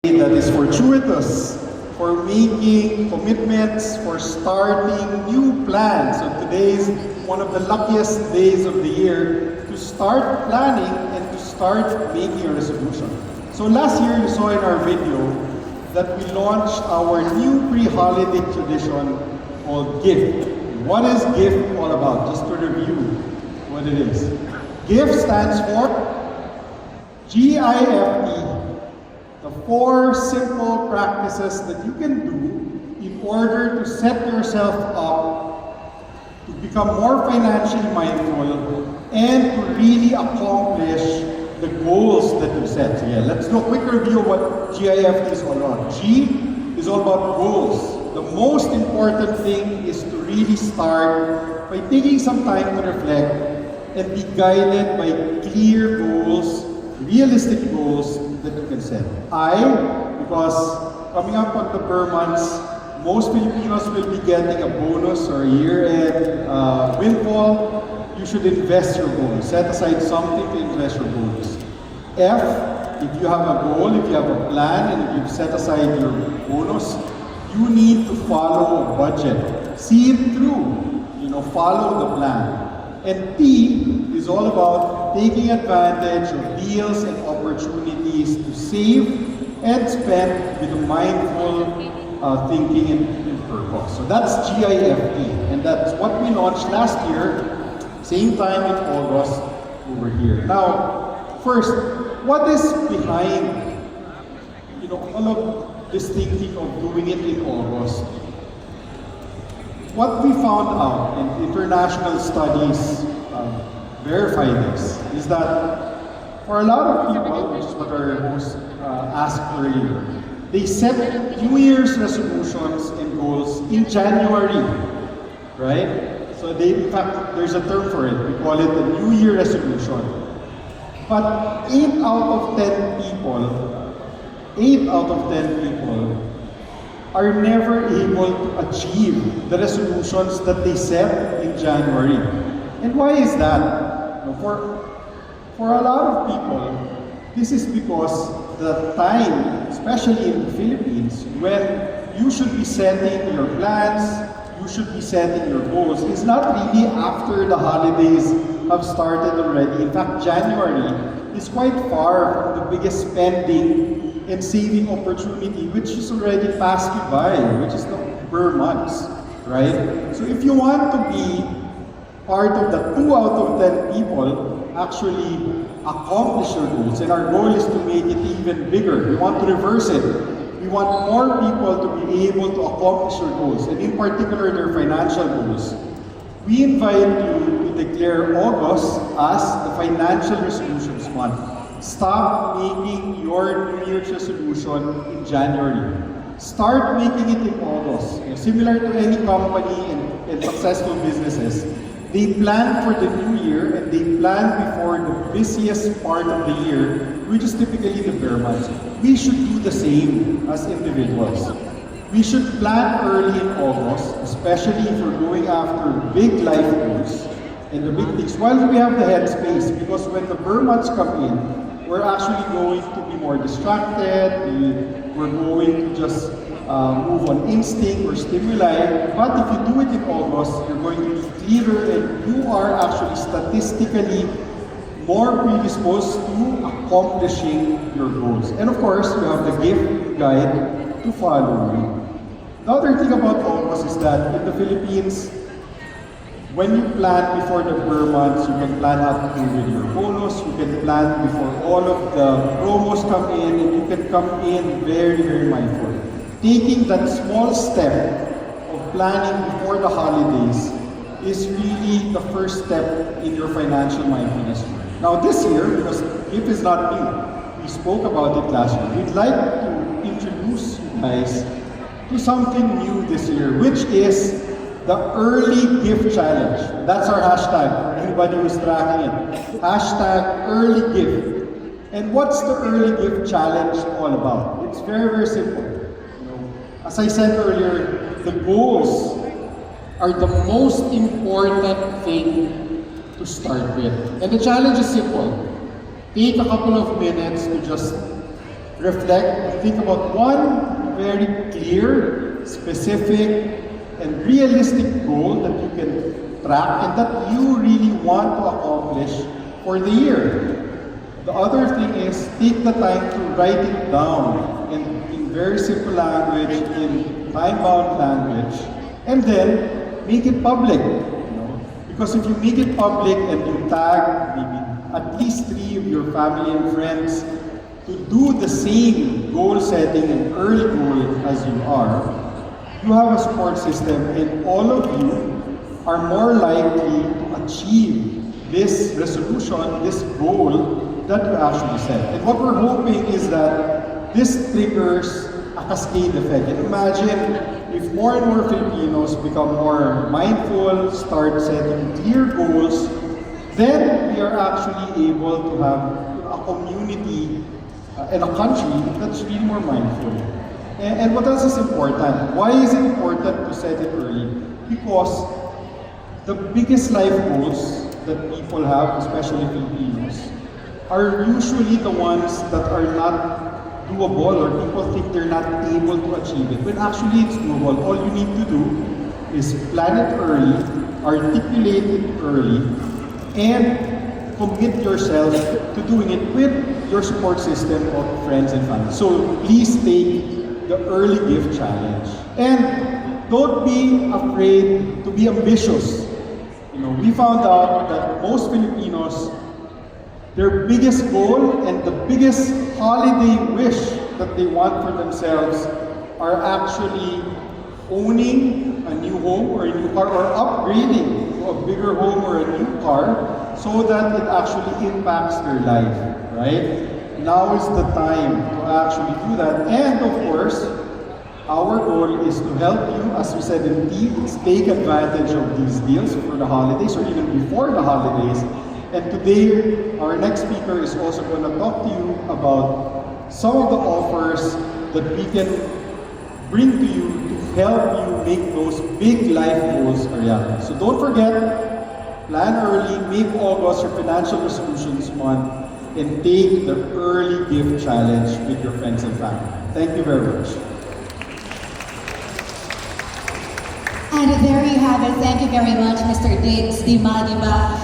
That is fortuitous, for making commitments, for starting new plans. So today is one of the luckiest days of the year to start planning and to start making a resolution. So last year you saw in our video that we launched our new pre-holiday tradition called GIFT. What is GIFT all about? Just to review what it is. GIFT stands for GIFT. The 4 simple practices that you can do in order to set yourself up to become more financially mindful and to really accomplish the goals that you set. So let's do a quick review of what GIFT is all about. G is all about goals. The most important thing is to really start by taking some time to reflect and be guided by clear goals, realistic goals that you can set. Because coming up on the Burr months, most Filipinos will be getting a bonus or a year-end windfall. You should invest your bonus. Set aside something to invest your bonus. F, if you have a goal, if you have a plan, and if you've set aside your bonus, you need to follow a budget. See it through. Follow the plan. And T is all about taking advantage of deals and opportunities to save and spend with a mindful thinking and purpose. So that's GIFT, and that's what we launched last year, same time in August over here. Now, first, what is behind all of this thinking of doing it in August? What we found out, and international studies verify this, is that for a lot of people, which is what our host asked earlier, they set New Year's resolutions and goals in January, right? So in fact, there's a term for it. We call it the New Year resolution. But 8 out of 10 people are never able to achieve the resolutions that they set in January. And why is that? For a lot of people, this is because the time, especially in the Philippines, when you should be setting your plans, you should be setting your goals, is not really after the holidays have started already. In fact, January is quite far from the biggest spending and saving opportunity, which is already passed you by, which is the Burr months, right? So if you want to be part of the 2 out of 10 people actually accomplish your goals, and our goal is to make it even bigger. We want to reverse it. We want more people to be able to accomplish their goals, and in particular their financial goals. We invite you to declare August as the Financial Resolutions Month. Stop making your New Year's resolution in January. Start making it in August. Similar to any company and successful businesses, they plan for the new year and they plan before the busiest part of the year, which is typically the Burr months. We should do the same as individuals. We should plan early in August, especially if we're going after big life goals and the big things, while we have the headspace, because when the Burr months come in, we're actually going to be more distracted, we're going to just move on instinct or stimuli. But if you do it in August, you're going to be clearer and you are actually statistically more predisposed to accomplishing your goals. And of course, you have the gift guide to follow. The other thing about August is that in the Philippines, when you plan before the Burr months, you can plan how to do with your bonus, you can plan before all of the promos come in, and you can come in very, very mindful. Taking that small step of planning before the holidays is really the first step in your financial mindfulness. Now this year, because GIFT is not new, we spoke about it last year, we'd like to introduce you guys to something new this year, which is the Early Gift Challenge. That's our hashtag for anybody who's tracking it. Hashtag Early Gift. And what's the Early Gift Challenge all about? It's very, very simple. As I said earlier, the goals are the most important thing to start with. And the challenge is simple. Take a couple of minutes to just reflect, think about one very clear, specific, and realistic goal that you can track and that you really want to accomplish for the year. The other thing is take the time to write it down in very simple language, in time-bound language, and then make it public. Because if you make it public and you tag maybe at least 3 of your family and friends to do the same goal setting and early goal as you are, you have a support system and all of you are more likely to achieve this resolution, this goal that you actually set. And what we're hoping is that this triggers a cascade effect. And imagine if more and more Filipinos become more mindful, start setting clear goals, then we are actually able to have a community and a country that's really more mindful. And what else is important? Why is it important to set it early? Because the biggest life goals that people have, especially Filipinos, are usually the ones that are not doable or people think they're not able to achieve it. When actually it's doable, all you need to do is plan it early, articulate it early, and commit yourself to doing it with your support system of friends and family. So please take the early gift challenge. And don't be afraid to be ambitious. We found out that most Filipinos, their biggest goal and the biggest holiday wish that they want for themselves are actually owning a new home or a new car or upgrading to a bigger home or a new car so that it actually impacts their life, right? Now is the time to actually do that. And of course, our goal is to help you, as we said in Teams, take advantage of these deals for the holidays or even before the holidays. And today, our next speaker is also going to talk to you about some of the offers that we can bring to you to help you make those big life goals a reality. So don't forget, plan early, make August your financial resolutions month, and take the early gift challenge with your friends and family. Thank you very much. And there you have it. Thank you very much, Mr. Diggs Di Madiba.